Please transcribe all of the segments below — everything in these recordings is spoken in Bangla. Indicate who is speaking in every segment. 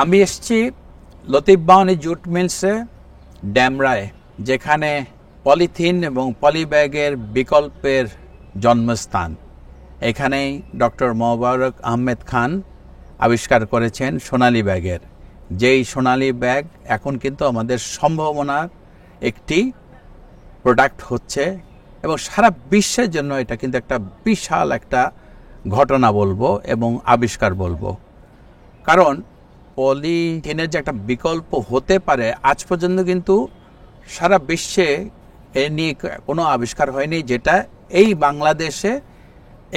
Speaker 1: আমি এসেছি লতিফ বাহনী জুট মিলসে ড্যামরায়, যেখানে পলিথিন এবং পলিব্যাগের বিকল্পের জন্মস্থান। এখানেই ডক্টর মোবারক আহমেদ খান আবিষ্কার করেছেন সোনালী ব্যাগের, যেই সোনালী ব্যাগ এখন কিন্তু আমাদের সম্ভাবনার একটি প্রোডাক্ট হচ্ছে এবং সারা বিশ্বের জন্য এটা কিন্তু একটা বিশাল একটা ঘটনা বলবো এবং আবিষ্কার বলবো। কারণ পলিথিনের যে একটা বিকল্প হতে পারে, আজ পর্যন্ত কিন্তু সারা বিশ্বে এ নিয়ে কোনো আবিষ্কার হয়নি, যেটা এই বাংলাদেশে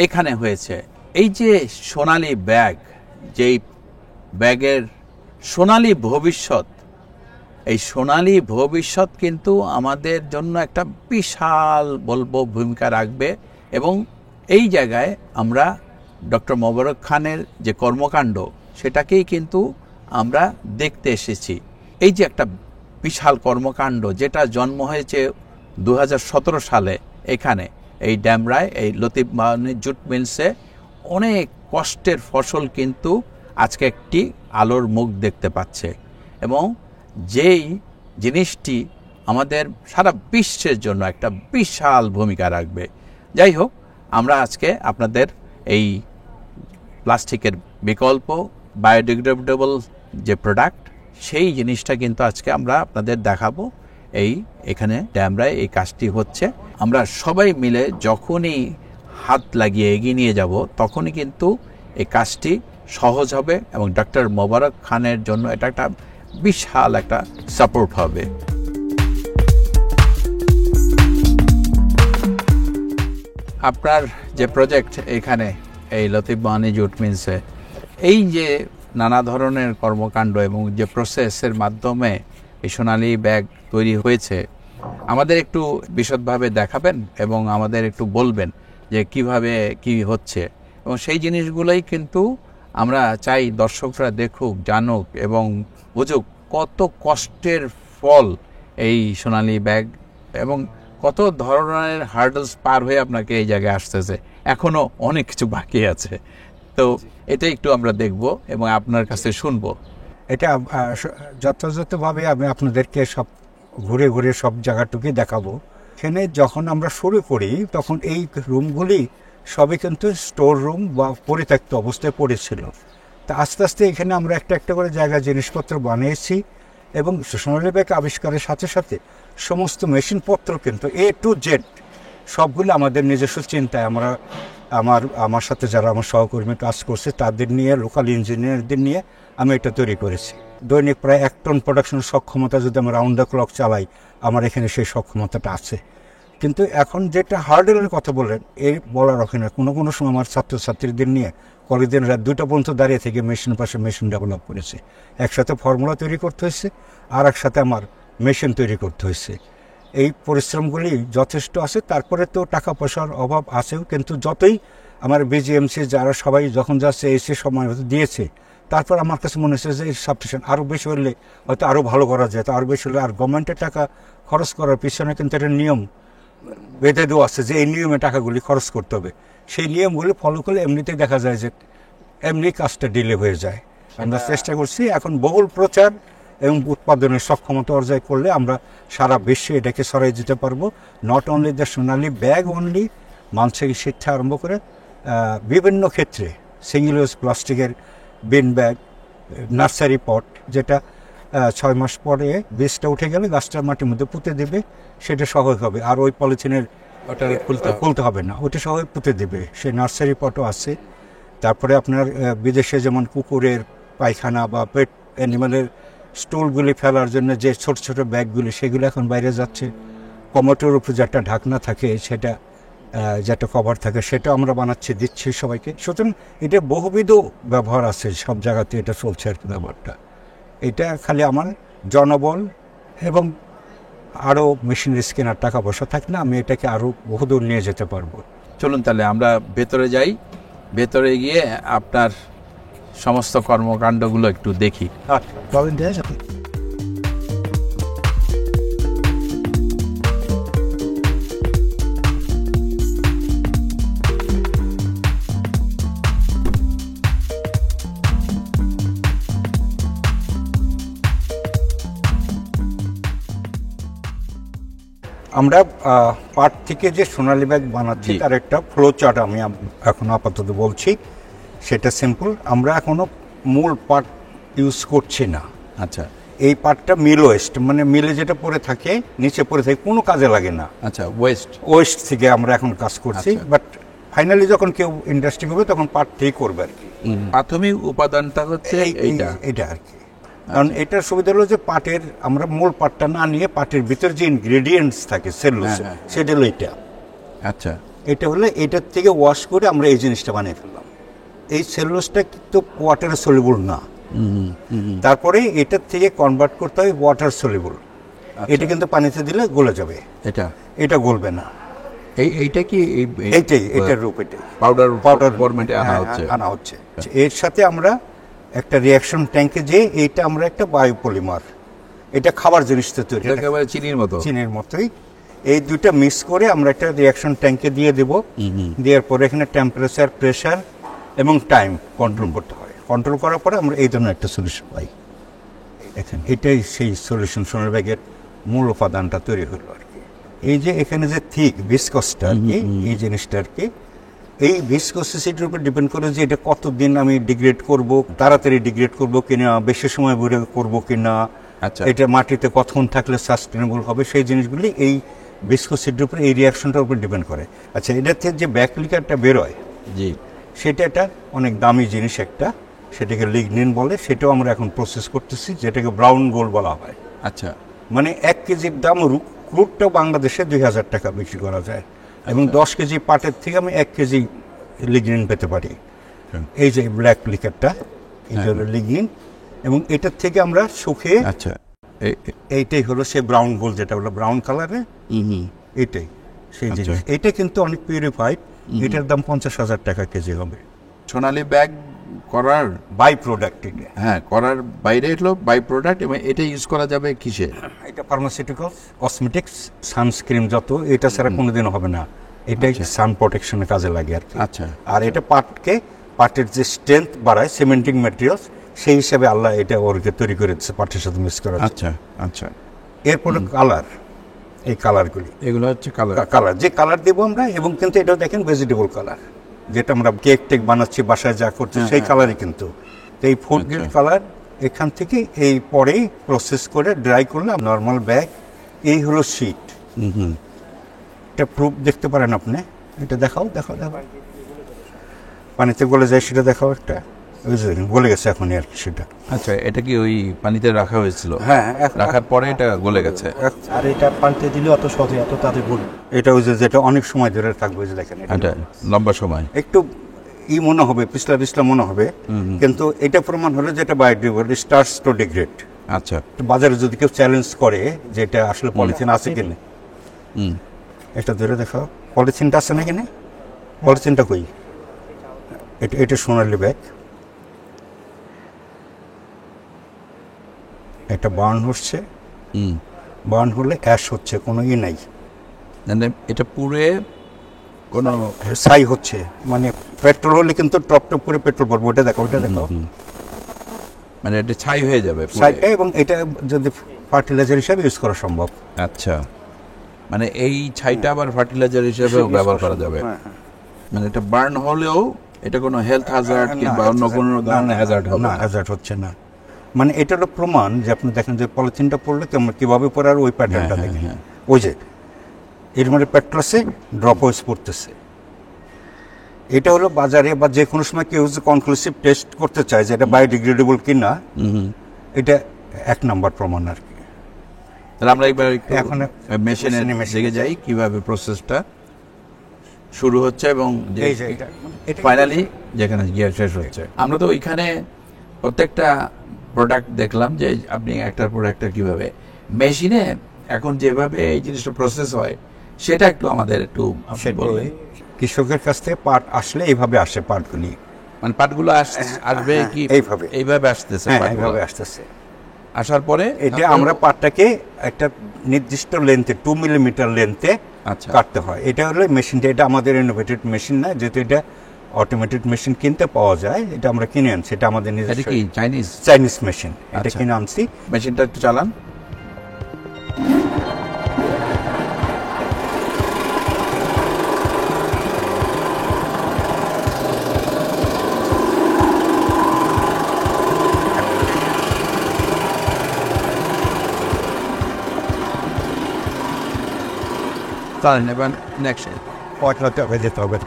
Speaker 1: এখানে হয়েছে। এই যে সোনালী ব্যাগ, যেই ব্যাগের সোনালী ভবিষ্যৎ, এই সোনালী ভবিষ্যৎ কিন্তু আমাদের জন্য একটা বিশাল বলবো ভূমিকা রাখবে। এবং এই জায়গায় আমরা ডক্টর মোবারক খানের যে কর্মকাণ্ড, সেটাকেই কিন্তু আমরা দেখতে এসেছি। এই যে একটা বিশাল কর্মকাণ্ড, যেটা জন্ম হয়েছে 2017 সালে এখানে এই ড্যামরায়, এই লতিফ বাহনী জুট মিলসে, অনেক কষ্টের ফসল কিন্তু আজকে একটি আলোর মুখ দেখতে পাচ্ছে এবং যেই জিনিসটি আমাদের সারা বিশ্বের জন্য একটা বিশাল ভূমিকা রাখবে। যাই হোক, আমরা আজকে আপনাদের এই প্লাস্টিকের বিকল্প বায়োডিগ্রেডেবল যে প্রোডাক্ট, সেই জিনিসটা কিন্তু আজকে আমরা আপনাদের দেখাবো। এখানে ড্যামরায় এই কাজটি হচ্ছে। আমরা সবাই মিলে যখনই হাত লাগিয়ে এগিয়ে নিয়ে যাব, তখনই কিন্তু এই কাজটি সহজ হবে এবং ডক্টর মোবারক খানের জন্য এটা একটা বিশাল একটা সাপোর্ট হবে। আপনার যে প্রজেক্ট এখানে এই লতিফ বাহনী জুট মিলসে, এই যে নানা ধরনের কর্মকাণ্ড এবং যে প্রসেসের মাধ্যমে এই সোনালী ব্যাগ তৈরি হয়েছে, আমাদের একটু বিশদভাবে দেখাবেন এবং আমাদের একটু বলবেন যে কিভাবে কি হচ্ছে। এবং সেই জিনিসগুলোই কিন্তু আমরা চাই দর্শকরা দেখুক, জানুক এবং বুঝুক কত কষ্টের ফল এই সোনালী ব্যাগ এবং কত ধরনের হার্ডলস পার হয়ে আপনাকে এই জায়গায় আসতেছে। এখনো অনেক কিছু বাকি আছে, তো এটা একটু আমরা দেখব এবং আপনার কাছে শুনবো।
Speaker 2: এটা যথাযথভাবে আমি আপনাদেরকে সব ঘুরে ঘুরে সব জায়গাটুকুই দেখাবো। এখানে যখন আমরা শুরু করি, তখন এই রুমগুলি সবই কিন্তু স্টোর রুম বা পরিত্যক্ত অবস্থায় পড়েছিল। তা আস্তে আস্তে এখানে আমরা একটা একটা করে জায়গা জিনিসপত্র বানিয়েছি এবং সোনালী ব্যাগ আবিষ্কারের সাথে সাথে সমস্ত মেশিনপত্র কিন্তু A to Z সবগুলো আমাদের নিজস্ব চিন্তায় আমার সাথে যারা আমার সহকর্মী কাজ করছে তাদের নিয়ে, লোকাল ইঞ্জিনিয়ারদের নিয়ে আমি এটা তৈরি করেছি। দৈনিক প্রায় 1 টন প্রোডাকশনের সক্ষমতা যদি আমরা রাউন্ড দ্য ক্লক চালাই, আমার এখানে সেই সক্ষমতাটা আছে। কিন্তু এখন যেটা হার্ডেলের কথা বললেন, এই বলার ওখানে কোনো সময় আমার ছাত্রছাত্রীদের নিয়ে কলেজের রাত 2টা পর্যন্ত দাঁড়িয়ে থেকে মেশিন পাশে মেশিন ডেভেলপ করেছে। একসাথে ফর্মুলা তৈরি করতে হয়েছে, আর একসাথে আমার মেশিন তৈরি করতে হয়েছে। এই পরিশ্রমগুলি যথেষ্ট আছে। তারপরে তো টাকা পয়সার অভাব আছেও, কিন্তু যতই আমার বিজিএমসি যারা সবাই যখন যাচ্ছে এসে সময় দিয়েছে, তারপর আমার কাছে মনে হচ্ছে যে সাফিসিয়েন্ট, আরও বেশি হলে হয়তো আরও ভালো করা যায়। তো আরও বেশি হলে, আর গভর্নমেন্টের টাকা খরচ করার পিছনে কিন্তু একটা নিয়ম বেঁধে দেওয়া আছে যে এই নিয়মে টাকাগুলি খরচ করতে হবে। সেই নিয়মগুলি ফলো করলে এমনিতেই দেখা যায় যে এমনি কাজটা ডিলে হয়ে যায়। আমরা চেষ্টা করছি এখন বহুল প্রচার এবং উৎপাদনের সক্ষমতা অর্জন করলে আমরা সারা বিশ্বে এটাকে ছড়াই দিতে পারবো। Not only the Sonali bag only, মানুষের শিক্ষা আরম্ভ করে বিভিন্ন ক্ষেত্রে সিঙ্গেল ইউজ প্লাস্টিকের বিন ব্যাগ, নার্সারি পট, যেটা 6 মাস পরে বীজটা উঠে গেলে গাছটা মাটির মধ্যে পুঁতে দেবে, সেটা সহজ হবে। আর ওই পলিথিনের ওটা খুলতে হবে না, ওটা সহজ পুঁতে দেবে। সেই নার্সারি পটও আছে। তারপরে আপনার বিদেশে যেমন কুকুরের পায়খানা বা পেট অ্যানিমালের স্টুলগুলি ফেলার জন্য যে ছোট ছোট ব্যাগগুলি, সেগুলো এখন বাইরে যাচ্ছে। কমোটোর উপর যেটা ঢাকনা থাকে, সেটা যেটা কভার থাকে, সেটা আমরা দিচ্ছি সবাইকে। সুতরাং এটা বহুবিধ ব্যবহার আছে, সব জায়গাতে এটা চলছে আর কি ব্যবহারটা। এটা খালি আমার জনবল এবং আরও মেশিনারিজ কেনার টাকা পয়সা থাকে না, আমি এটাকে আরও বহুদূর নিয়ে যেতে পারবো।
Speaker 1: চলুন তাহলে আমরা ভেতরে যাই, ভেতরে গিয়ে আপনার সমস্ত কর্মকাণ্ডগুলো একটু দেখি।
Speaker 2: আমরা পাট থেকে যে সোনালী ব্যাগ বানাচ্ছি
Speaker 1: জি।
Speaker 2: তার একটা ফ্লো চার্ট আমি এখন আপাতত বলছি। সেটা সিম্পল, আমরা এখনো মূল পাট ইউজ করছি না।
Speaker 1: আচ্ছা
Speaker 2: এই পাটটা মিল ওয়েস্ট, মানে মিলে যেটা পড়ে থাকে নিচে পড়ে থাকে, কোনো কাজে লাগে না,
Speaker 1: আচ্ছা ওয়েস্ট।
Speaker 2: ওয়েস্ট থেকে আমরা এখন কাজ করছি।
Speaker 1: আচ্ছা।
Speaker 2: বাট ফাইনালি যখন কেউ ইন্ডাস্ট্রি করবে তখন পাট থেকেই করবে আর কি।
Speaker 1: প্রাথমিক উপাদানটা হচ্ছে এইটা।
Speaker 2: এটা আর কি। কারণ এটার সুবিধা হলো যে পাটের আমরা মূল পাটটা না নিয়ে পাটের ভিতর যে ইনগ্রেডিয়েন্টস থাকে সেলুলোজ,
Speaker 1: হ্যাঁ।
Speaker 2: সেটা হলো এটা।
Speaker 1: আচ্ছা
Speaker 2: এটা হলে এটার থেকে ওয়াশ করে আমরা এই জিনিসটা বানিয়ে ফেললাম। এই সেলুলোজটা কিন্তু ওয়াটারে সলিবল না, তারপরে এটার থেকে কনভার্ট করতে হয় ওয়াটার সলিবল। এটা কিন্তু পানিতে দিলে গলে যাবে, এটা গলবে না।
Speaker 1: এইটা কি
Speaker 2: এইটাই এটার রূপ, এটাই
Speaker 1: পাউডার ফরম্যাটে
Speaker 2: আনা হচ্ছে। এর সাথে আমরা একটা রিয়াকশন ট্যাঙ্কে যে এইটা আমরা একটা বায়োপলিমার, এটা খাবার জিনিসটা তৈরি,
Speaker 1: একেবারে চিনির মতোই।
Speaker 2: এই দুইটা মিক্স করে আমরা একটা রিয়াকশন ট্যাঙ্কে দিয়ে দেব। দেওয়ার পরে এখানে টেম্পারেচার, প্রেসার এবং টাইম কন্ট্রোল করতে হয়। কন্ট্রোল করার পরে আমরা এই ধরনের একটা সলিউশন পাই। দেখেন এটাই সেই সলিউশন, সোনার ব্যাগের মূল উপাদানটা তৈরি হলো আর কি। এই যে এখানে যে থিক ভিসকসটা আর কি, এই জিনিসটা আর কি, এই ভিসকসিটির উপর ডিপেন্ড করে যে এটা কতদিন আমি ডিগ্রেড করব, তাড়াতাড়ি ডিগ্রেড করব কিনা, বেশি সময় ধরে করব কিনা, এটা মাটিতে কতক্ষণ থাকলে সাস্টেনেবল হবে, সেই জিনিসগুলি এই ভিসকসিটির উপর, এই রিয়াকশনটার উপর ডিপেন্ড করে। আচ্ছা, এটার থেকে যে ব্যাক লিকারটা বেরোয়, জি, সেটা একটা অনেক দামি জিনিস একটা, সেটাকে লিগনিন বলে। সেটাও আমরা এখন প্রসেস করতেছি, যেটাকে ব্রাউন গোল্ড বলা হয়।
Speaker 1: আচ্ছা,
Speaker 2: মানে 1 কেজির দাম ক্রুডটাও বাংলাদেশে 2000 টাকা বিক্রি করা যায়, এবং 10 কেজি পাটের থেকে আমি 1 কেজি লিগনিন পেতে পারি। এই যে ব্ল্যাক লিকারটা, এটা হলো লিগনিন, এবং এটার থেকে আমরা শুকিয়ে, আচ্ছা, এইটাই হলো সে ব্রাউন গোল্ড, যেটা হলো ব্রাউন কালারে, এটাই সেই জিনিস। এটা কিন্তু অনেক পিউরিফাইড, এটার দাম 50,000 টাকা কেজি হবে।
Speaker 1: সোনালী ব্যাগ করার
Speaker 2: বাই প্রোডাক্ট,
Speaker 1: হ্যাঁ, করার বাইরে হলো বাই প্রোডাক্ট, এবং এটা ইউজ করা যাবে কিসে?
Speaker 2: এটা ফার্মাসিউটিক্যালস, কসমেটিক্স, সানস্ক্রিন, যত, এটা ছাড়া কোনোদিনও হবে না। এটাই সান প্রোটেকশনের কাজে লাগে আর কি।
Speaker 1: আচ্ছা,
Speaker 2: আর এটা পাটের যে স্ট্রেংথ বাড়ায়, সিমেন্টিং ম্যাটেরিয়ালস, সেই হিসাবে আল্লাহ এটা ওরকে তৈরি করে দিচ্ছে, পাটের সাথে মিক্স করা।
Speaker 1: আচ্ছা আচ্ছা।
Speaker 2: এরপরে কালার, এই কালারগুলি,
Speaker 1: এগুলো হচ্ছে
Speaker 2: কালার যে কালার দেবো আমরা, এবং কিন্তু এটাও দেখেন ভেজিটেবল কালার, যেটা আমরা কেক টেক বানাচ্ছি বাসায় যা করছি সেই কালারই কিন্তু। এই ফুড গ্রেড কালার এখান থেকে এই পরেই প্রসেস করে ড্রাই করলাম নর্মাল ব্যাগ। এই হলো শীট, এটা প্রুফ দেখতে পারেন আপনি, এটা দেখাও, পানিতে গলে যায় সেটা দেখাও, একটা গলে গেছে এখন আর কি সেটা।
Speaker 1: আচ্ছা, এটা কি ওই পানিতে রাখা হয়েছিল?
Speaker 2: হ্যাঁ,
Speaker 1: রাখার পরে এটা গলে গেছে।
Speaker 3: আর এটা পানিতে দিলে অত সহজে এত তাদের গলে,
Speaker 2: এটা ওই যেটা অনেক সময় ধরে থাকবে, যে দেখেন
Speaker 1: এটা লম্বা সময়,
Speaker 2: একটু মনে হবে, পিছলা মনে হবে, কিন্তু এটা প্রমাণ হলো যেটা বায়োডিগ্রেডেবল, স্টার্টস টু ডিগ্রেড।
Speaker 1: আচ্ছা,
Speaker 2: বাজারে যদি কেউ চ্যালেঞ্জ করে যে এটা আসলে পলিথিন আছে কিনা, এটা ধরে দেখো, পলিথিনটা আছে না কিনা, পলিথিনটা কই, এটা সোনালী ব্যাগ, এটা বার্ন হচ্ছে, বার্ন হলে অ্যাশ হচ্ছে, কোনো নাই,
Speaker 1: এটা পুরে কোনো
Speaker 2: ছাই হচ্ছে, মানে পেট্রোল হলে কিন্তু টপ করে পেট্রোল পড়বে, ওটা দেখো,
Speaker 1: মানে এটা ছাই হয়ে যাবে
Speaker 2: ছাইটা, এবং এটা যদি ফার্টিলাইজার হিসাবে ইউজ করা সম্ভব।
Speaker 1: আচ্ছা, মানে এই ছাইটা আবার ফার্টিলাইজার হিসেবেও ব্যবহার করা যাবে। মানে এটা বার্ন হলেও এটা কোনো হেলথ হ্যাজার্ড কিংবা অন্য কোনো ধরনের হ্যাজার্ড হবে না,
Speaker 2: হ্যাজার্ড হচ্ছে না। মানে এটা হলো প্রমাণ যে আপনি দেখেন যে পলিথিনটা পড়লে কিভাবে পড়ে, আর ওই প্যাটার্নটা দেখেন, ওই যে এর মানে পেট্রোসে ড্রপ ওয়েস পড়তেছে। এটা হলো বাজারে বা যে কোনো সময় কেউ কনক্লুসিভ টেস্ট করতে চায় যে এটা বায়োডিগ্রেডেবল কিনা, এটা 1 নাম্বার প্রমাণ আর কি।
Speaker 1: তাহলে আমরা একবার এখন মেশিনে দিকে যাই, কিভাবে প্রসেসটা শুরু হচ্ছে এবং ফাইনালি যেখানে গিয়ে শেষ হচ্ছে। আমরা তো ওইখানে প্রত্যেকটা প্রোডাক্ট দেখলাম যে আপনি একটার পর একটা কিভাবে মেশিনে এখন যেভাবে এই জিনিসটা প্রসেস হয়, সেটা একটু আমাদের একটু বলবেন।
Speaker 2: কৃষকের কাছ থেকে পাট আসলে এইভাবে আসে, পাটগুলি,
Speaker 1: মানে পাটগুলো আসবে কি এইভাবে আসতেছে,
Speaker 2: এইভাবে আসতেছে।
Speaker 1: আসার পরে
Speaker 2: এটা আমরা পাটটাকে একটা নির্দিষ্ট লেন্থে, 2 মিলিমিটার লেন্থে কাটতে হয়। এটা হলো মেশিনটা, এটা আমাদের ইনোভেটেড মেশিন না, যেহেতু এটা অটোমেটেড মেশিন কিনতে পাওয়া যায়, এটা আমরা কিনে আনছি, এটা আমাদের নিজস্ব চাইনিজ মেশিন, এটা কিনে আনছি।
Speaker 1: মেশিনটা একটু চালান। চলেন এবার নেক্সট
Speaker 2: পয়লাতে হবে যেতে হবে।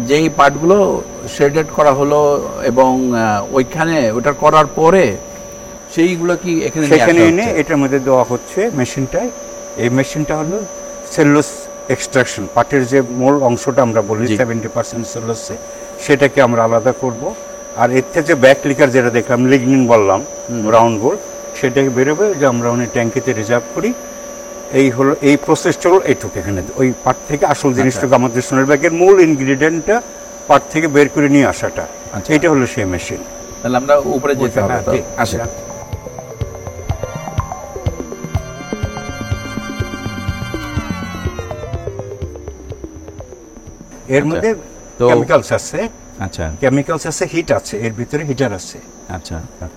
Speaker 1: যেই পার্টগুলো শেডেড করা হলো এবং ওইখানে ওটা করার পরে সেইগুলো কি এখানে নিয়ে
Speaker 2: সেখানে
Speaker 1: আসা
Speaker 2: এনে
Speaker 1: হচ্ছে?
Speaker 2: এটার মধ্যে দেওয়া হচ্ছে মেশিনটায়। এই মেশিনটা হলো সেলুলোজ এক্সট্রাকশন, পাটের যে মূল অংশটা আমরা বলি
Speaker 1: জি।
Speaker 2: 70% সেলুলোজে, সেটাকে আমরা আলাদা করব। আর এর থেকে যে ব্যাক লিকার যেটা দেখলাম, লিগনিন বললাম, রাউন্ড গোল, সেটাকে বেরোবে যে আমরা অনেক ট্যাঙ্কিতে রিজার্ভ করি। এই হলো এই প্রসেসটা হলো এইটুকু। এখানে ওই পাট থেকে আসল জিনিসটুকু আমাদের সোনার ব্যাগের মূল ইনগ্রিডিয়েন্টটা পাট থেকে বের করে নিয়ে আসাটা,
Speaker 1: আচ্ছা।
Speaker 2: এটা হলো সেই মেশিন।
Speaker 1: তাহলে আমরা উপরে যেতে হবে তো। আসে
Speaker 2: এর মধ্যে
Speaker 1: তো-
Speaker 2: কেমিক্যালস আছে,
Speaker 1: আচ্ছা
Speaker 2: কেমিক্যালস আছে, হিট আছে, এর ভিতরে হিটার আছে।
Speaker 1: আচ্ছা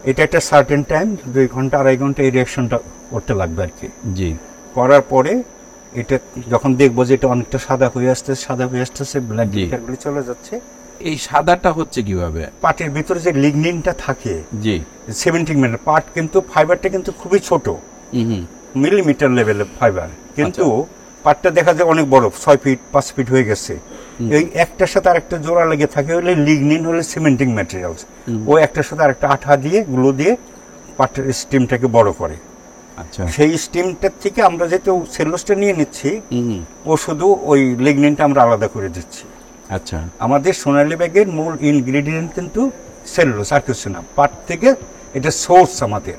Speaker 2: এটা একটা সার্টেন টাইম, 2 ঘন্টা 2.5 ঘন্টা এই রিয়াকশনটা করতে লাগবে আর কি।
Speaker 1: জি
Speaker 2: করার পরে এটা যখন দেখবো যে এটা অনেকটা সাদা হয়ে আসতেছে, ব্ল্যাক
Speaker 1: জি।
Speaker 2: লিকারগুলো চলে যাচ্ছে।
Speaker 1: এই সাদাটা হচ্ছে কিভাবে?
Speaker 2: পাটের ভিতরে যে লিগনিনটা থাকে,
Speaker 1: জি
Speaker 2: 70 মিটার পাট, কিন্তু ফাইবারটা কিন্তু খুবই ছোট, মিলিমিটার লেভেলের ফাইবার, কিন্তু পাটটা দেখা যায় অনেক বড়, 6 ফিট 5 ফিট হয়ে গেছে। এই একটার সাথে আরেকটা জোড়া লেগে থাকে হলে লিগনিন হলে সিমেন্টিং ম্যাটেরিয়ালস, ও একটার সাথে আরেকটা আঠা দিয়ে গ্লু দিয়ে পাটের স্টিমটাকে বড় করে।
Speaker 1: আচ্ছা
Speaker 2: সেই স্টিমটার থেকে আমরা যেহেতু সেলুলোজটা নিয়ে নিচ্ছি, ও শুধু ওই লিগনিনটা আমরা আলাদা করে দিচ্ছি।
Speaker 1: আচ্ছা
Speaker 2: আমাদের সোনালী ব্যাগের মূল ইনগ্রেডিয়েন্ট কিন্তু সেলুলোজ, আর কিছু না। পাট থেকে এটা সোর্স আমাদের।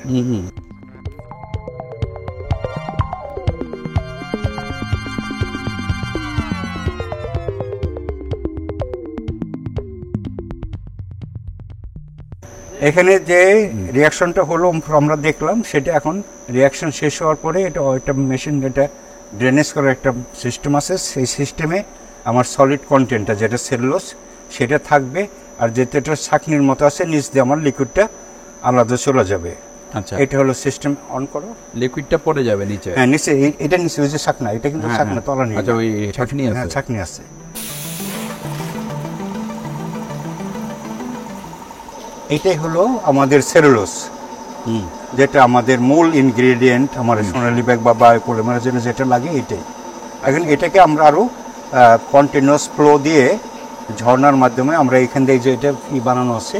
Speaker 2: এখানে যে রিয়াকশনটা হলো আমরা দেখলাম, সেটা এখন রিয়াকশন শেষ হওয়ার পরে এটা একটা মেশিন, এটা ড্রেনেজ করার একটা সিস্টেম আছে। সেই সিস্টেমে আমার সলিড কন্টেন্টটা যেটা সেলুলোজ সেটা থাকবে, আর যেটা এটা ছাঁকনির মতো আছে নিচ দিয়ে আমার লিকুইডটা আলাদা চলে যাবে।
Speaker 1: আচ্ছা
Speaker 2: এটা হলো সিস্টেম। অন করো।
Speaker 1: লিকুইডটা পড়ে যাবে নিচে।
Speaker 2: হ্যাঁ নিচে, এটা নিচে ওই যে ছাঁকনা, এটা কিন্তু ছাঁকনা তলা নেই।
Speaker 1: আচ্ছা ওই ছাঁকনি
Speaker 2: হ্যাঁ
Speaker 1: আছে।
Speaker 2: ছাঁকনি আছে। এটাই হলো আমাদের সেলুলোজ, যেটা আমাদের মূল ইনগ্রেডিয়েন্ট আমার সোনালী ব্যাগ বা বায়োপলিমারের জন্য যেটা লাগে এটাই। এখন এটাকে আমরা আরও কন্টিনিউয়াস ফ্লো দিয়ে ঝর্ণার মাধ্যমে আমরা এখান থেকে যে এটা বানানো আছে,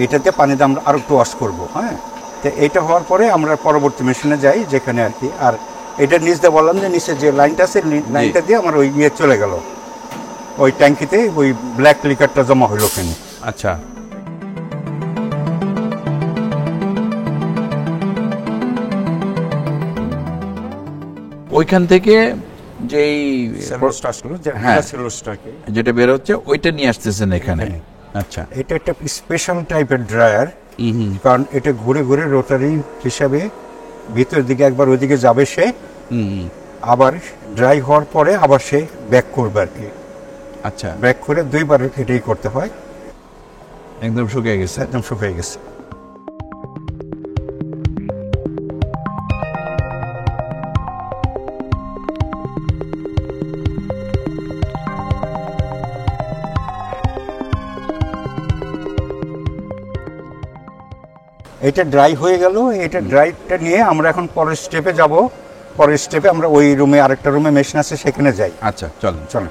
Speaker 2: এটাতে পানিতে আমরা আরও একটু ওয়াশ করবো। হ্যাঁ, তো এটা হওয়ার পরে আমরা পরবর্তী মেশিনে যাই যেখানে আর কি। আর এটা নিচ দিয়ে বললাম যে নিচে যে লাইনটা আছে, লাইনটা দিয়ে আমার ওই ইয়ে চলে গেল ওই ট্যাঙ্কিতে, ওই ব্ল্যাক লিকারটা জমা হইল ওখানে।
Speaker 1: আচ্ছা ওইখান থেকে যেই
Speaker 2: সেলুলোজটা আসলো,
Speaker 1: হ্যাঁ।
Speaker 2: সেলুলোজটাকে
Speaker 1: যেটা বের হচ্ছে ওইটা নিয়ে আসতেছেন এখানে। আচ্ছা
Speaker 2: এটা একটা স্পেশাল টাইপের ড্রায়ার, কারণ এটা ঘুরে ঘুরে রোটারি হিসাবে ভিতরের দিকে একবার ওইদিকে যাবে সে, আবার ড্রাই হওয়ার পরে আবার সে ব্যাক করবে আর কি।
Speaker 1: আচ্ছা
Speaker 2: ব্যাক করে 2 বার এটাই করতে হয়।
Speaker 1: একদম শুকিয়ে গেছে।
Speaker 2: একদম শুকিয়ে গেছে। এটা ড্রাই হয়ে গেল। এটা ড্রাইটা নিয়ে আমরা এখন পরের স্টেপে যাব। পরের স্টেপে আমরা ওই রুমে, আরেকটা রুমে মেশিন আছে, সেখানে যাই।
Speaker 1: আচ্ছা চলেন।
Speaker 2: চলো।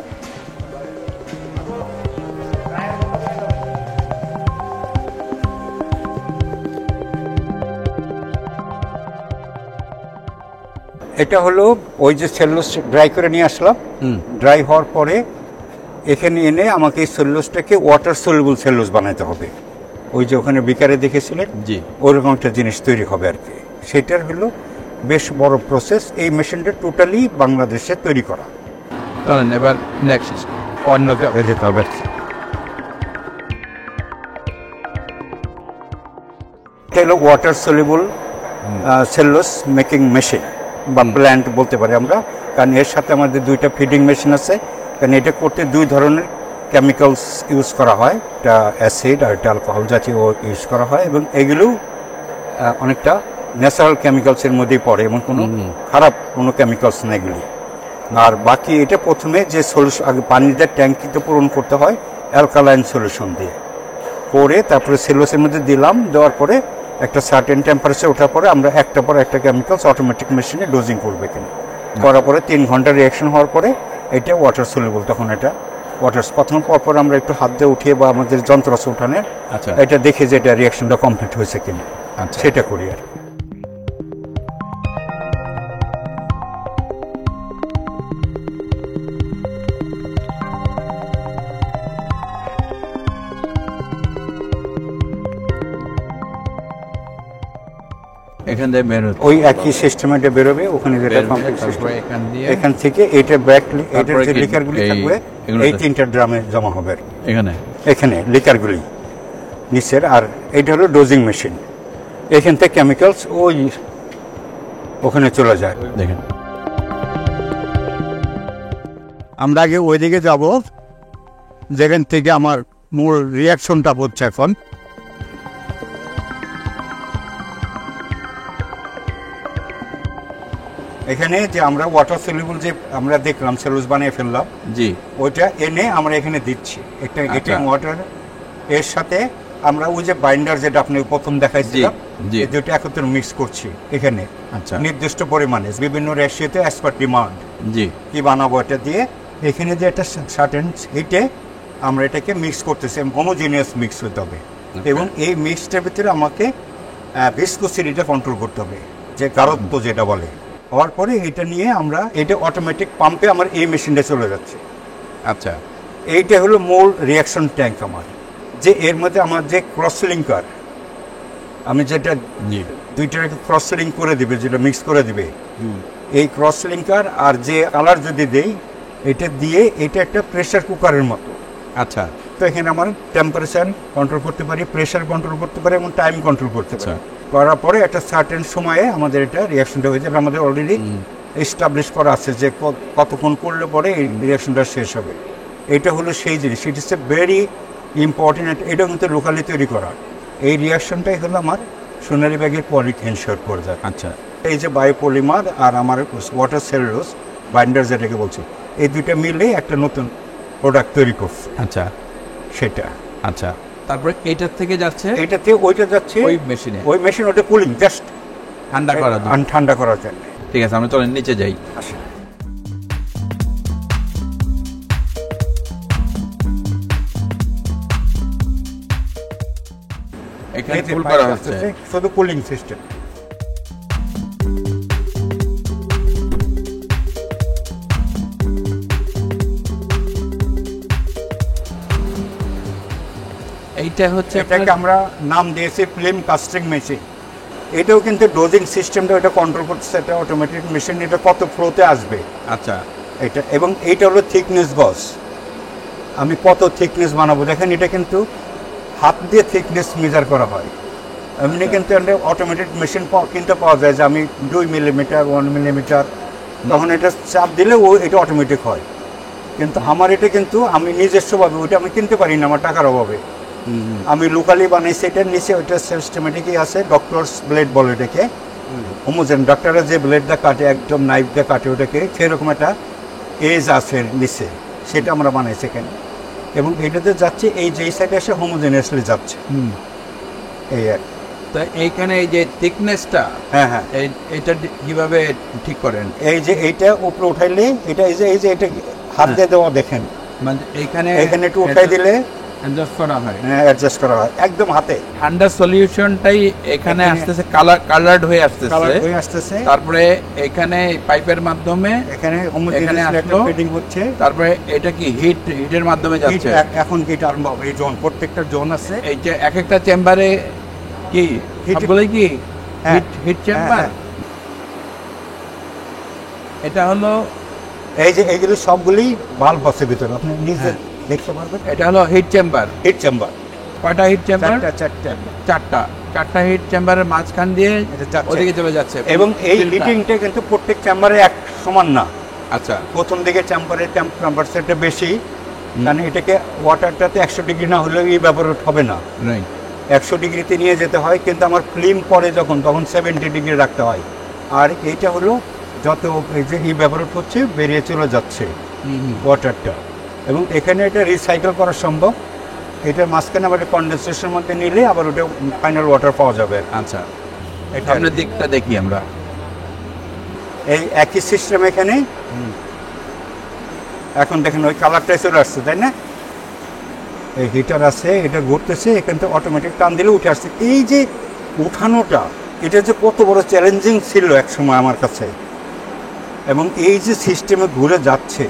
Speaker 2: এটা হলো ওই যে সেলুলোজ ড্রাই করে নিয়ে আসলাম। ড্রাই হওয়ার পরে এখানে এনে আমাকে এই সেলুলোজটাকে ওয়াটার সলিউবল সেলুলোজ বানাতে হবে। ওই যে ওখানে বিকারে দেখেছিলেন,
Speaker 1: জি
Speaker 2: ওরকম একটা জিনিস তৈরি হবে আর কি। সেটার হলো বেশ বড় প্রসেস। এই মেশিনটা টোটালি বাংলাদেশে তৈরি করা।
Speaker 1: চলেন এবার নেক্সট
Speaker 2: অন্য জায়গায় যেতে হবে। এটা হলো water soluble cellulose making machine বা প্ল্যান্ট বলতে পারি আমরা, কারণ এর সাথে আমাদের 2টা ফিডিং মেশিন আছে। কারণ এটা করতে 2 ধরনের কেমিক্যালস ইউজ করা হয়, একটা অ্যাসিড আর একটা অ্যালকোহল জাতীয় ইউজ করা হয়, এবং এগুলো অনেকটা ন্যাচারাল কেমিক্যালসের মধ্যেই পড়ে, এমন কোনো খারাপ কোনো কেমিক্যালস না এগুলি। আর বাকি এটা প্রথমে যে সলিউশন, আগে পানিতে ট্যাঙ্কিতে পূরণ করতে হয় অ্যালকালাইন সলিউশন দিয়ে। করে তারপরে সেলুলোসের মধ্যে দিলাম, দেওয়ার পরে একটা সার্টেন টেম্পারেচার ওঠার পরে আমরা একটা পর একটা কেমিক্যালস অটোমেটিক মেশিনে ডোজিং করবে এখানে করার পরে 3 ঘন্টা রিয়াকশন হওয়ার পরে এটা ওয়াটার সলিউবল। তখন এটা ওয়াটার প্রথম পর আমরা একটু হাত দিয়ে উঠিয়ে বা আমাদের যন্ত্র আছে উঠানের,
Speaker 1: আচ্ছা
Speaker 2: এটা দেখে যে এটা রিয়াকশনটা কমপ্লিট হয়েছে কিনা
Speaker 1: আচ্ছা
Speaker 2: সেটা করি আর
Speaker 1: এখান থেকে বের হচ্ছে
Speaker 2: ওই একই সিস্টেমে বেরোবে ওখানে যেটা কমপ্লিট সিস্টেম।
Speaker 1: এখান দিয়ে
Speaker 2: এখান থেকে এটা ব্যাক এটা
Speaker 1: তারপরে
Speaker 2: যে
Speaker 1: কি
Speaker 2: লিকারগুলি
Speaker 1: এই-
Speaker 2: থাকবে
Speaker 1: এগুলোতে?
Speaker 2: এই 3টা ড্রামে জমা হবে আর কি।
Speaker 1: এখানে
Speaker 2: এখানে লিকারগুলি নিচের, আর এটা হলো ডোজিং মেশিন। এখান থেকে কেমিক্যালস ওই ওখানে চলে যায়।
Speaker 1: দেখেন
Speaker 2: আমরা আগে ওইদিকে যাব যেখান থেকে আমার মূল রিয়াকশনটা হচ্ছে এখন। এখানে যে আমরা ওয়াটার সলিউবল যে আমরা দেখলাম সেলুলোজ বানিয়ে ফেললাম,
Speaker 1: জি
Speaker 2: ওইটা এনে আমরা এখানে দিচ্ছি। এটা
Speaker 1: আচ্ছা।
Speaker 2: এটা ওয়াটার এর সাথে আমরা ওই যে বাইন্ডার যেটা আপনি প্রথম দেখাইছিলাম
Speaker 1: জি, জি।
Speaker 2: এই দুটো একত্রে মিক্স করছি এখানে
Speaker 1: আচ্ছা
Speaker 2: নির্দিষ্ট পরিমাণে বিভিন্ন রেশিওতে অ্যাজ পার ডিমান্ড
Speaker 1: জি
Speaker 2: কি বানাবো এটা দিয়ে। এখানে যে একটা সার্টেন হিটে আমরা এটাকে মিক্স করতেছি, হোমোজিনিয়াস মিক্স হতে হবে। এবং এই মিক্সটার ভিতরে আমাকে ভিসকোসিটিটা কন্ট্রোল করতে হবে, যে গাঢ়ত্ব যেটা বলে। হওয়ার পরে এটা নিয়ে আমরা এটা অটোমেটিক পাম্পে আমার এই মেশিনটা চলে যাচ্ছে।
Speaker 1: আচ্ছা
Speaker 2: এইটা হলো মূল রিয়াকশন ট্যাঙ্ক আমার, যে এর মধ্যে আমার যে ক্রস লিঙ্কার আমি যেটা
Speaker 1: জি
Speaker 2: দুইটাকে ক্রস লিঙ্ক করে দিবে, যেটা মিক্স করে দিবে, এই ক্রস লিঙ্কার আর যে কালার যদি দেই এটা দিয়ে এটা একটা প্রেসার কুকারের মতো।
Speaker 1: আচ্ছা
Speaker 2: তো এখানে আমার টেম্পারেচার কন্ট্রোল করতে পারি, প্রেসার কন্ট্রোল করতে পারি এবং টাইম কন্ট্রোল করতে পারি। করার পরে একটা সার্টেন সময়ে আমাদের এটা রিয়াকশনটা হয়ে যাবে। আমাদের অলরেডি এস্টাবলিশ করা আছে যে কতক্ষণ করলে পরে এই রিয়াকশনটা শেষ হবে। এটা হলো সেই জিনিস, ইট ইস এ ভেরি ইম্পর্টেন্ট। এটা কিন্তু লোকালি তৈরি করা। এই রিয়াকশনটাই হলো আমার সোনালী ব্যাগের কোয়ালিটি এনশিওর করে যায়।
Speaker 1: আচ্ছা
Speaker 2: এই যে বায়োপলিমার আর আমার ওয়াটার সেলুলোজ বাইন্ডার যেটাকে বলছি, এই দুইটা মিলে একটা নতুন প্রোডাক্ট তৈরি করছে
Speaker 1: আচ্ছা
Speaker 2: সেটা।
Speaker 1: আচ্ছা তারপরে এইটার থেকে যাচ্ছে
Speaker 2: এইটাতে ওইটা যাচ্ছে
Speaker 1: ওই মেশিনে
Speaker 2: ওই মেশিন, ওটা কুলিং জাস্ট
Speaker 1: ঠান্ডা করার জন্য।
Speaker 2: ঠান্ডা করার জন্য।
Speaker 1: ঠিক আছে আমরা চলেন নিচে যাই। এখানে ফুল করা হচ্ছে
Speaker 2: শুধু কুলিং সিস্টেম।
Speaker 1: এইটা হচ্ছে
Speaker 2: এটাকে আমরা নাম দিয়েছি ফিল্ম কাস্টিং মেশিন। এটাও কিন্তু ডোজিং সিস্টেমটা এটা কন্ট্রোল করতেছে, এটা অটোমেটিক মেশিন। এটা কত ফ্লোতে আসবে
Speaker 1: আচ্ছা
Speaker 2: এটা, এবং এইটা হলো থিকনেস গজ। আমি কত থিকনেস বানাবো দেখেন, এটা কিন্তু হাত দিয়ে থিকনেস মেজার করা হয়। এমনি কিন্তু একটা অটোমেটিক মেশিন কিনতে পাওয়া যায় যে আমি 2 মিলিমিটার 1 মিলিমিটার, তখন এটা চাপ দিলে ও এটা অটোমেটিক হয়। কিন্তু আমার এটা কিন্তু আমি নিজস্বভাবে ওইটা আমি কিনতে পারি না আমার টাকার অভাবে। আমি লোকালি বানাইছি। এটার নিচে ওইটা সিস্টেমেটিকই আছে, ডক্টরস ব্লেড বলে এটাকে। হোমোজেন ডাক্তাররা যে ব্লেডটা কাটে একদম নাইফ দিয়ে কাটে ওটাকে, সেরকম একটা এজ আছে নিচে, সেটা আমরা বানাইছি এখানে। এবং এটাতে যাচ্ছে এই যে সাইডে এসে হোমোজেনিয়াসলি যাচ্ছে এই আর।
Speaker 1: তো এইখানে এই যে থিকনেসটা,
Speaker 2: হ্যাঁ হ্যাঁ,
Speaker 1: এটা কিভাবে ঠিক করেন?
Speaker 2: এই যে এইটা উপরে উঠাইলে এটা এই যে এটা হাত দিয়ে দেওয়া দেখেন,
Speaker 1: মানে এইখানে
Speaker 2: এখানে একটু উঠাই দিলে
Speaker 1: অ্যাডজাস্ট করা হয়,
Speaker 2: অ্যাডজাস্ট করা হয় একদম হাতে।
Speaker 1: ঠান্ডা সলিউশনটাই এখানে আসতেছে, কালার্ড হয়ে আসতেছে,
Speaker 2: কালার হয়ে আসতেছে।
Speaker 1: তারপরে এখানে পাইপের মাধ্যমে
Speaker 2: এখানে
Speaker 1: এখানে আসলো,
Speaker 2: ফিটিং হচ্ছে।
Speaker 1: তারপরে এটা কি হিটের মাধ্যমে যাচ্ছে।
Speaker 2: এখন হিট আরম্ভ হবে। এই জোন, প্রত্যেকটা জোন আছে।
Speaker 1: এই যে এক একটা চেম্বারে কি সবগুলোই কি
Speaker 2: হ্যাঁ,
Speaker 1: হিট চেম্বার?
Speaker 2: হ্যাঁ।
Speaker 1: এটা হলো
Speaker 2: এই যে এইগুলো সবগুলি বাল্ব আছে ভিতরে, আপনি নিজে দেখতে পারবেন।
Speaker 1: এটা হলো হিট চেম্বার।
Speaker 2: হিট চেম্বার
Speaker 1: কয়টা হিট চেম্বার?
Speaker 2: চারটা
Speaker 1: চারটা হিট চেম্বারের মাঝখান দিয়ে
Speaker 2: এটা যাচ্ছে।
Speaker 1: ওদিকে চলে যাচ্ছে।
Speaker 2: এবং এই
Speaker 1: ফিল্টার।
Speaker 2: হিটিংটা কিন্তু প্রত্যেক চেম্বারে এক সমান না।
Speaker 1: আচ্ছা
Speaker 2: প্রথম দিকে চেম্বারের টেম্পারেচারটা বেশি, কারণ এটাকে ওয়াটারটাতে 100 ডিগ্রি না হলেও এই ব্যবহার হবে না,
Speaker 1: রাইট।
Speaker 2: 100 ডিগ্রিতে নিয়ে যেতে হয়। কিন্তু আমার ফিল্ম পরে তখন 70 ডিগ্রি রাখতে হয়। আর এইটা হলো যত এই যে এই ব্যবহার হচ্ছে বেরিয়ে চলে যাচ্ছে ওয়াটারটা। এবং এখানে এটা রিসাইকেল করা সম্ভব। এটার মাঝখানে আবার কন্ডেন্সেশনের মধ্যে নিলে আবার ওটা ফাইনাল ওয়াটার পাওয়া যাবে।
Speaker 1: আচ্ছা,
Speaker 2: এটা
Speaker 1: সামনের দিকটা দেখি আমরা।
Speaker 2: এই একই সিস্টেম এখানে। এখন দেখেন ওই কালারটাই চলে আসছে, তাই না? এই হিটার আছে, এটা ঘুরতেছে, এখান থেকে অটোমেটিক টান দিলে উঠে আসছে। এই যে উঠানোটা, এটা যে কত বড় চ্যালেঞ্জিং ছিল এক সময় আমার কাছে, এবং এই যে সিস্টেমে ঘুরে যাচ্ছে,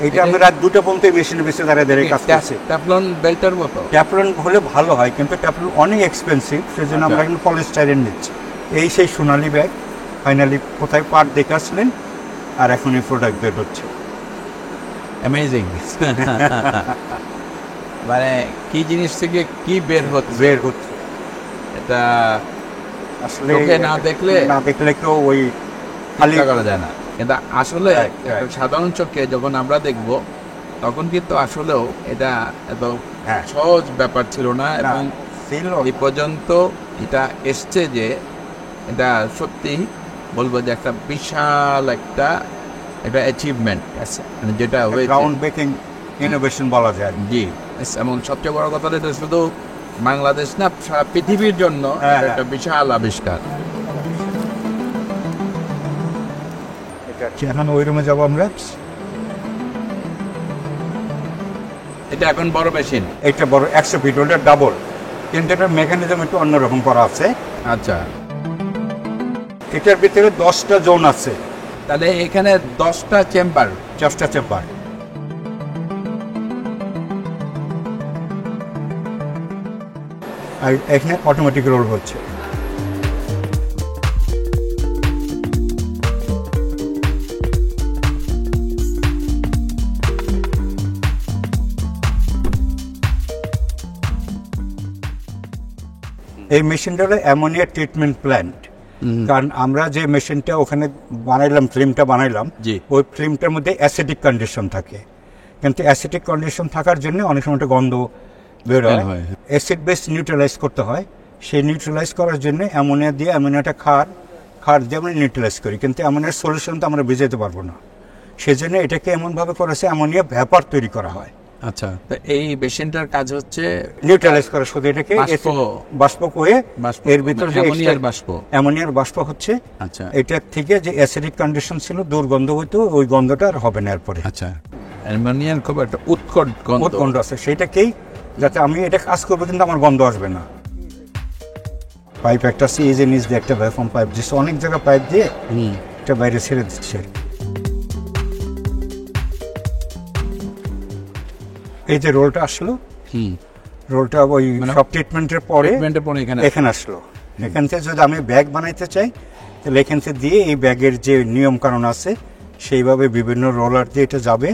Speaker 2: এটা আমি রাত 2টা পর্যন্ত মেশিনের পিছনে দাঁড়িয়ে কাজ করছি।
Speaker 1: ট্যাফলন বেল্টের মতো।
Speaker 2: ট্যাফলন হলে ভালো হয়, কিন্তু ট্যাফলন অনেক এক্সপেন্সিভ, সেজন্য আমরা এখন পলিস্টাইরেন নিচ্ছি। এই সেই সোনালি ব্যাগ ফাইনালি কোথায় পার্ট দেখে আসলেন, আর এখন এই প্রোডাক্ট বের হচ্ছে।
Speaker 1: অ্যামেজিং। মানে কি জিনিস থেকে কি বের হচ্ছে এটা
Speaker 2: আসলে
Speaker 1: চোখে না দেখলে
Speaker 2: কেউ ওই খালি
Speaker 1: করা যায় না, কিন্তু আসলে একটা সাধারণ চোখে যখন আমরা দেখব তখন কিন্তু আসলেও এটা এত সহজ ব্যাপার ছিল না, এবং এই পর্যন্ত এটা এসছে যে এটা সত্যি বলবো যে একটা বিশাল একটা অ্যাচিভমেন্ট আছে, মানে যেটা
Speaker 2: গ্রাউন্ড ব্রেকিং ইনোভেশন বলা যায়।
Speaker 1: জি, এবং সবচেয়ে বড় কথা এটা শুধু বাংলাদেশ না, সারা পৃথিবীর জন্য একটা বিশাল আবিষ্কার।
Speaker 2: এখন ওই রুমে যাবো আমরা।
Speaker 1: এটা এখন বড় মেশিন,
Speaker 2: এটা বড় 100 ফিট, ওটা ডাবল, কিন্তু এটার মেকানিজম একটু অন্যরকম করা আছে।
Speaker 1: আচ্ছা,
Speaker 2: এটার ভিতরে 10টা জোন আছে।
Speaker 1: তাহলে এখানে 10টা চেম্বার।
Speaker 2: আর এখানে অটোমেটিক রোল হচ্ছে। এই মেশিনটা হলো অ্যামোনিয়া ট্রিটমেন্ট প্ল্যান্ট। কারণ আমরা যে মেশিনটা ওখানে বানাইলাম, ফিল্মটা বানাইলাম, ওই ফিল্মটার মধ্যে অ্যাসিডিক কন্ডিশন থাকে, কিন্তু অ্যাসিডিক কন্ডিশন থাকার জন্য অনেক সময় গন্ধ বের হয়। অ্যাসিড বেস নিউট্রালাইজ করতে হয়, সেই নিউট্রালাইজ করার জন্য অ্যামোনিয়া দিয়ে, অ্যামোনিয়াটা খার দিয়ে আমরা নিউট্রালাইজ করি, কিন্তু অ্যামোনিয়ার সলিউশন তো আমরা ভিজাতে পারবো না, সেজন্য এটাকে এমনভাবে করেছে অ্যামোনিয়া ভ্যাপার তৈরি করা হয়।
Speaker 1: আচ্ছা, তো এই মেশিনটার কাজ হচ্ছে
Speaker 2: নিউট্রালাইজ করা, শুধু এটাকে বাষ্প করে এর ভিতরে অ্যামোনিয়ার বাষ্প হচ্ছে।
Speaker 1: আচ্ছা,
Speaker 2: এটার থেকে যে অ্যাসিডিক কন্ডিশন ছিল, দুর্গন্ধ হইতো, ওই গন্ধটা আর হবে না এরপরে।
Speaker 1: আচ্ছা, অ্যামোনিয়ার খুব একটা উৎকট
Speaker 2: গন্ধ আছে, সেটাকেই যাতে আমি এটা কাজ করবো কিন্তু আমার গন্ধ আসবে না। পাইপ একটা আছে, এই যে নিচ দিয়ে একটা ভ্যাকুয়াম পাইপ দিচ্ছে, অনেক জায়গায় পাইপ দিয়ে এটা বাইরে ছেড়ে দিচ্ছে। এই যে রোলটা আসলো, রোলটা ওই সব ট্রিটমেন্টের পরে এখানে আসলো। এখান থেকে যদি আমি ব্যাগ বানাইতে চাই, তাহলে এখান থেকে দিয়ে এই ব্যাগের যে নিয়ম কানুন আছে সেইভাবে বিভিন্ন রোলার দিয়ে এটা যাবে।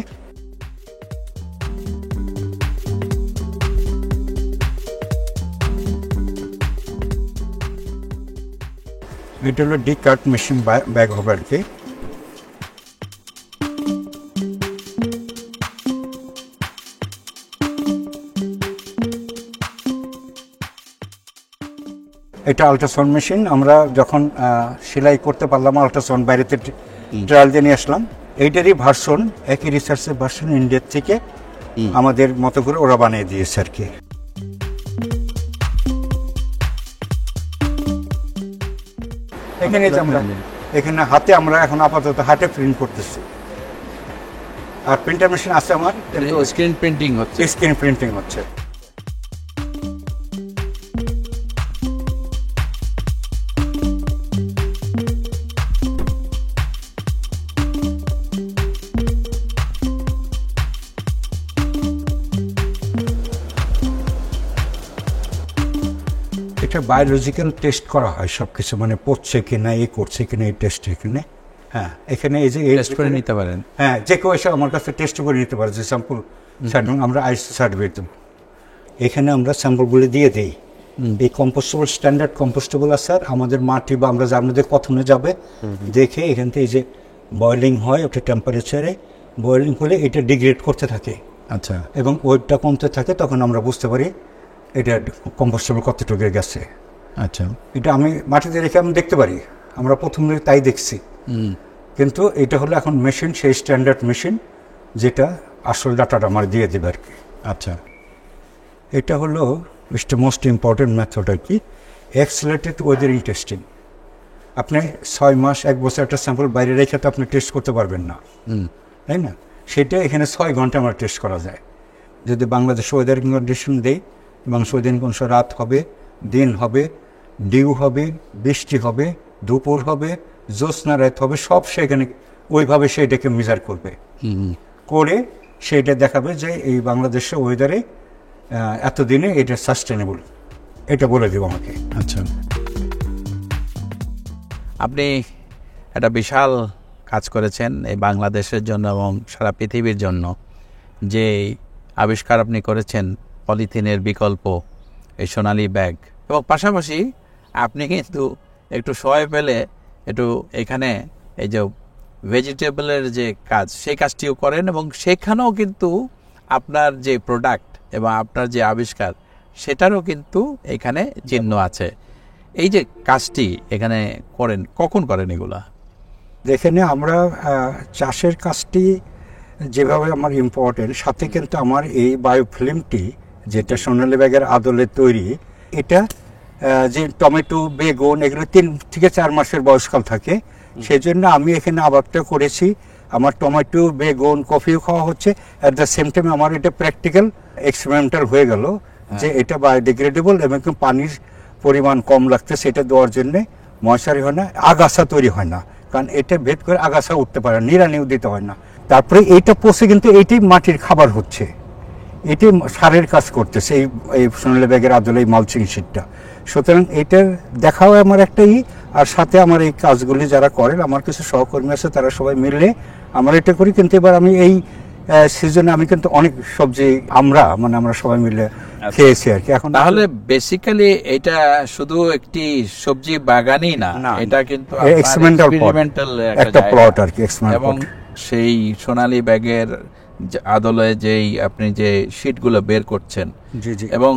Speaker 2: এটা হলো ডি কাট মেশিন ব্যাগ হবে আর কি। এটা আল্ট্রাসাউন্ড মেশিন। আমরা যখন সেলাই করতে পারলাম, আল্ট্রাসাউন্ড বাইরেতে ট্রায়াল দিয়ে নিয়ে আসলাম। এইটারই ভার্সন, একই রিসার্চের ভার্সন ইন্ডিয়ার থেকে আমাদের মতো করে ওরা বানিয়ে দিয়েছে আর কি। এখানে হাতে আমরা এখন আপাতত হাতে প্রিন্ট করতেছি, আর প্রিন্টার মেশিন আছে আমার,
Speaker 1: স্ক্রিন
Speaker 2: প্রিন্টিং হচ্ছে। এটা বায়োলজিক্যাল টেস্ট করা হয় সব কিছু, মানে পড়ছে কিনা, এই করছে কিনা, এই টেস্ট এখানে। হ্যাঁ, এখানে এই যে
Speaker 1: টেস্ট করে নিতে পারেন।
Speaker 2: হ্যাঁ, যে কেউ এসে আমার কাছে টেস্ট করে নিতে পারে, যে স্যাম্পল আমরা আইস সার্টিফিকেট দেব, এখানে আমরা স্যাম্পলগুলি দিয়ে দিই। এই কম্পোস্টেবল, স্ট্যান্ডার্ড কম্পোস্টেবল আছে, আর আমাদের মাটি বা আমরা যার মধ্যে কথনে যাবে দেখে এখান থেকে এই যে বয়লিং হয়, ওটা টেম্পারেচারে বয়লিং হলে এটা ডিগ্রেড করতে থাকে।
Speaker 1: আচ্ছা,
Speaker 2: এবং ওয়েটটা কমতে থাকে, তখন আমরা বুঝতে পারি এটা কম্পোস্টেবল কতটুকু গেছে।
Speaker 1: আচ্ছা,
Speaker 2: এটা আমি মাটিতে রেখে আমি দেখতে পারি, আমরা প্রথম দিকে তাই দেখছি, কিন্তু এটা হলো এখন মেশিন, সেই স্ট্যান্ডার্ড মেশিন যেটা আসল ডাটাটা আমার দিয়ে দেবে আর কি।
Speaker 1: আচ্ছা,
Speaker 2: এটা হলো মোস্ট ইম্পর্টেন্ট মেথড আর কি, এক্সিলারেটেড ওয়েদারিং টেস্টিং। আপনি 6 মাস 1 বছর একটা স্যাম্পল বাইরে রেখে তো আপনি টেস্ট করতে পারবেন না, তাই না? সেটা এখানে 6 ঘন্টা আমরা টেস্ট করা যায়। যদি বাংলাদেশে ওয়েদারিং কন্ডিশন দেই এবং সেদিন কোন রাত হবে, দিন হবে, ডিউ হবে, বৃষ্টি হবে, দুপুর হবে, জ্যোৎস্না রাত হবে, সব সেখানে ওইভাবে সেটাকে মেজার করবে, করে সেটা দেখাবে যে এই বাংলাদেশের ওয়েদারে এতদিনে এটা সাস্টেনেবল, এটা বলে দেবো আমাকে।
Speaker 1: আচ্ছা, আপনি একটা বিশাল কাজ করেছেন এই বাংলাদেশের জন্য এবং সারা পৃথিবীর জন্য। যে আবিষ্কার আপনি করেছেন পলিথিনের বিকল্প এই সোনালী ব্যাগ, এবং পাশাপাশি আপনি কিন্তু একটু সময় পেলে একটু এখানে এই যে ভেজিটেবলের যে কাজ, সেই কাজটিও করেন, এবং সেখানেও কিন্তু আপনার যে প্রোডাক্ট এবং আপনার যে আবিষ্কার সেটারও কিন্তু এখানে চিহ্ন আছে। এই যে কাজটি এখানে করেন, কখন করেন এগুলা?
Speaker 2: এখানে আমরা চাষের কাজটি যেভাবে আমার ইম্পর্টেন্ট, সাথে কিন্তু আমার এই বায়োফিল্মটি যেটা সোনালী ব্যাগের আদলে তৈরি, এটা যে টমেটো, বেগুন এগুলো 3 থেকে 4 মাসের বয়সকাল থাকে, সেই জন্য আমি এখানে আবাদটা করেছি। আমার টমেটো, বেগুন, কফিও খাওয়া হচ্ছে, অ্যাট দ্য সেম টাইম আমার এটা প্র্যাকটিক্যাল এক্সপেরিমেন্টাল হয়ে গেল যে এটা বায়োডিগ্রেডেবল এবং পানির পরিমাণ কম লাগতে, সেটা দেওয়ার জন্যে ময়সারি হয় না, আগাছা তৈরি হয় না, কারণ এটা ভেদ করে আগাছা উঠতে পারে, নিড়ানিও দিতে হয় না। তারপরে এইটা পচে কিন্তু এইটাই মাটির খাবার হচ্ছে, এটি সারের কাজ করতেছে এই সোনালী ব্যাগের আদলে এই মালচিং শিটটা। সুতরাং এটার দেখাও আমার একটাই, আর সাথে আমার এই কাজগুলি যারা করেন, আমার কিছু সহকর্মী আছে, তারা সবাই মিললে আমরা এটা করি। কিন্তু এবার আমি এই সিজনে আমি কিন্তু অনেক সবজি আমরা সবাই মিলে খেয়েছি আর কি। এখন
Speaker 1: তাহলে বেসিক্যালি এটা শুধু একটি সবজি বাগানই না, এটা কিন্তু
Speaker 2: এক্সপেরিমেন্টাল একটা প্লট আর কি।
Speaker 1: এবং সেই সোনালী ব্যাগের আদলে যেই আপনি যে শীটগুলো বের করছেন, এবং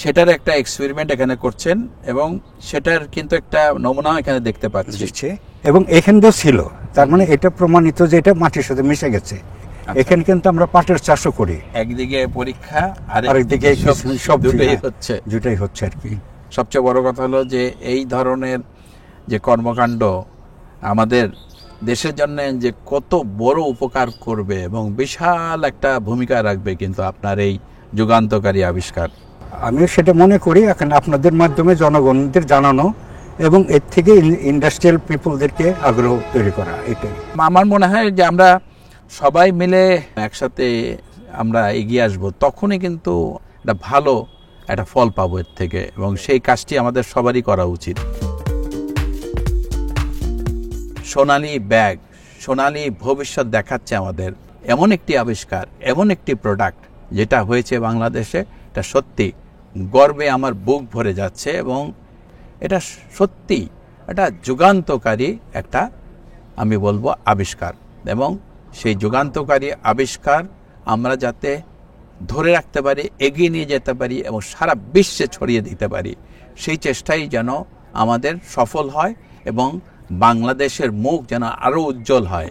Speaker 1: সেটার একটা এক্সপেরিমেন্ট এখানে করছেন, এবং সেটার কিন্তু একটা নমুনা এখানে দেখতে পাচ্ছি,
Speaker 2: এবং এখানেও ছিল। তার মানে এটা প্রমাণিত যে এটা মাটির সাথে মিশে গেছে। এখানে কিন্তু আমরা পাটের চাষও করি,
Speaker 1: একদিকে পরীক্ষা আর
Speaker 2: একদিকে সব দুটাই হচ্ছে আর কি।
Speaker 1: সবচেয়ে বড় কথা হলো যে এই ধরনের যে কর্মকাণ্ড আমাদের দেশের জন্য যে কত বড় উপকার করবে এবং বিশাল একটা ভূমিকা রাখবে কিন্তু আপনার এই যুগান্তকারী আবিষ্কার।
Speaker 2: আমিও সেটা মনে করি। এখন আপনাদের মাধ্যমে জনগণদের জানানো এবং এর থেকে ইন্ডাস্ট্রিয়াল পিপলদেরকে আগ্রহ তৈরি করা, এটাই
Speaker 1: আমার মনে হয় যে আমরা সবাই মিলে একসাথে আমরা এগিয়ে আসবো, তখনই কিন্তু একটা ভালো একটা ফল পাবো এর থেকে, এবং সেই কাজটি আমাদের সবারই করা উচিত। সোনালী ব্যাগ, সোনালী ভবিষ্যৎ দেখাচ্ছে আমাদের এমন একটি আবিষ্কার, এমন একটি প্রোডাক্ট যেটা হয়েছে বাংলাদেশে। এটা সত্যি গর্বে আমার বুক ভরে যাচ্ছে, এবং এটা সত্যি একটা যুগান্তকারী একটা আমি বলবো আবিষ্কার, এবং সেই যুগান্তকারী আবিষ্কার আমরা যাতে ধরে রাখতে পারি, এগিয়ে নিয়ে যেতে পারি এবং সারা বিশ্বে ছড়িয়ে দিতে পারি, সেই চেষ্টাই যেন আমাদের সফল হয় এবং বাংলাদেশের মুখ যেন আরো উজ্জ্বল হয়।